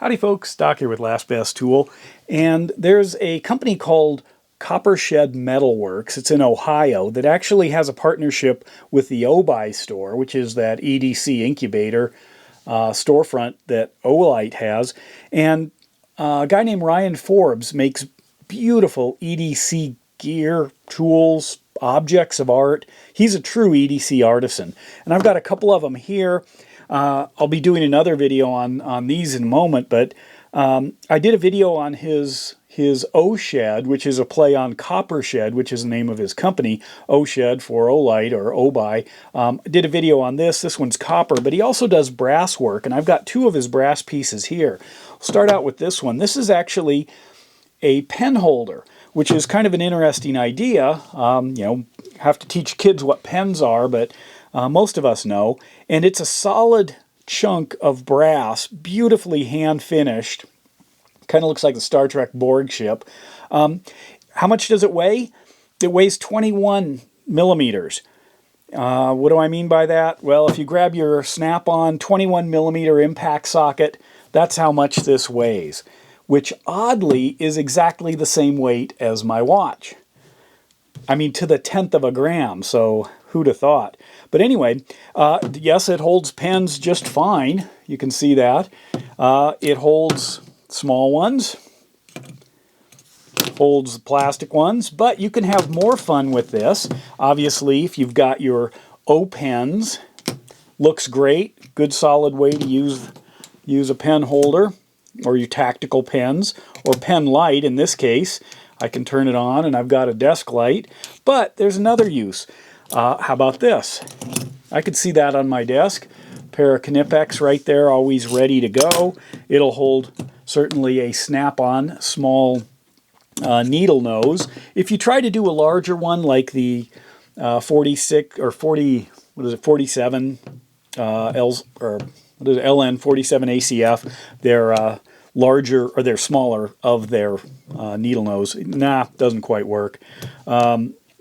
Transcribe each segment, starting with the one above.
Howdy folks, Doc here with Last Best Tool, and there's a company called OSHED Metalworks. It's in Ohio that actually has a partnership with the Obuy store, which is that EDC incubator storefront that Olight has. And a guy named Ryan Forbes makes beautiful EDC gear, tools, objects of art. He's a true EDC artisan. And I've got a couple of them here. I'll be doing another video on these in a moment, but I did a video on his OSHED, which is a play on CopperShed, which is the name of his company, OSHED for Olight or Obuy. I did a video on this. This one's copper, but he also does brass work, and I've got two of his brass pieces here. I'll start out with this one. This is actually a pen holder, which is kind of an interesting idea. You know, have to teach kids what pens are, but most of us know. And it's a solid chunk of brass, beautifully hand finished. Kind of looks like the Star Trek Borg ship. How much does it weigh? It weighs 21 millimeters. What do I mean by that? Well, if you grab your snap-on 21 millimeter impact socket, that's how much this weighs, which oddly is exactly the same weight as my watch. I mean, to the 10th of a gram, so who'd have thought? But anyway, yes, it holds pens just fine. You can see that. It holds small ones, holds plastic ones, but you can have more fun with this. Obviously, if you've got your O pens, looks great. Good solid way to use a pen holder, or your tactical pens, or pen light in this case. I can turn it on and I've got a desk light, but there's another use. How about this? I could see that on my desk. Pair of Knipex right there, always ready to go. It'll hold certainly a snap-on small needle nose. If you try to do a larger one like the 46 or 40, what is it, 47 L's, or what is it, LN 47 ACF, they're larger, or they're smaller of their needle nose. Nah, doesn't quite work.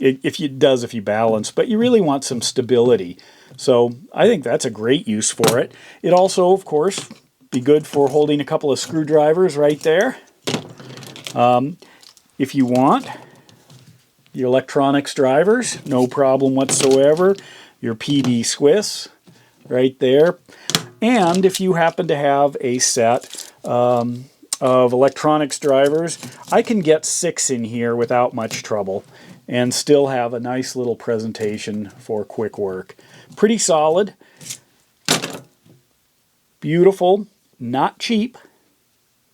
It does if you balance, but you really want some stability. So I think that's a great use for it. It also, of course, be good for holding a couple of screwdrivers right there. If you want your electronics drivers, no problem whatsoever. Your PD Swiss right there. And if you happen to have a set of electronics drivers, I can get 6 in here without much trouble and still have a nice little presentation for quick work. Pretty solid, beautiful, not cheap,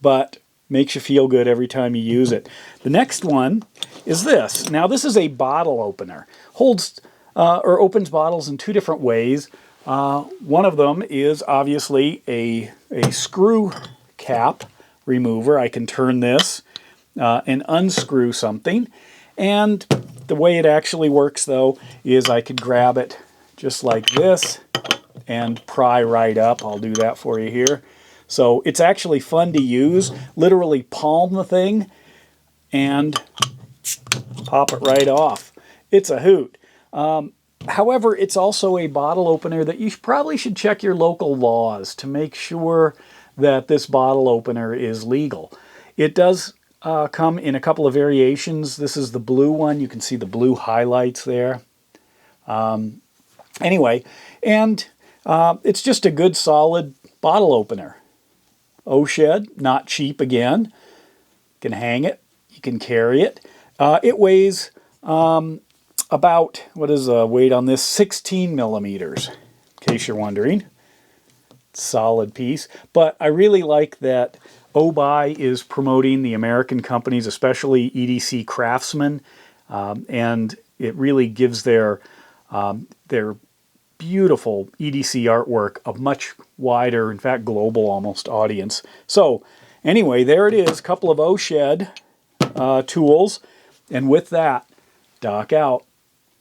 but makes you feel good every time you use it. The next one is this. Now this is a bottle opener. Holds or opens bottles in two different ways. One of them is obviously a screw cap remover. I can turn this and unscrew something. And the way it actually works, though, is I could grab it just like this and pry right up. I'll do that for you here. So it's actually fun to use. Literally palm the thing and pop it right off. It's a hoot. However, it's also a bottle opener that you probably should check your local laws to make sure that this bottle opener is legal. It does come in a couple of variations. This is the blue one. You can see the blue highlights there. Anyway, and it's just a good solid bottle opener. OSHED, not cheap again. You can hang it. You can carry it. It weighs about, what is the weight on this? 16 millimeters, in case you're wondering. Solid piece. But I really like that Obuy is promoting the American companies, especially EDC Craftsman, and it really gives their beautiful EDC artwork a much wider, in fact global almost, audience. So anyway, there it is, a couple of OSHED tools, and with that, Doc out.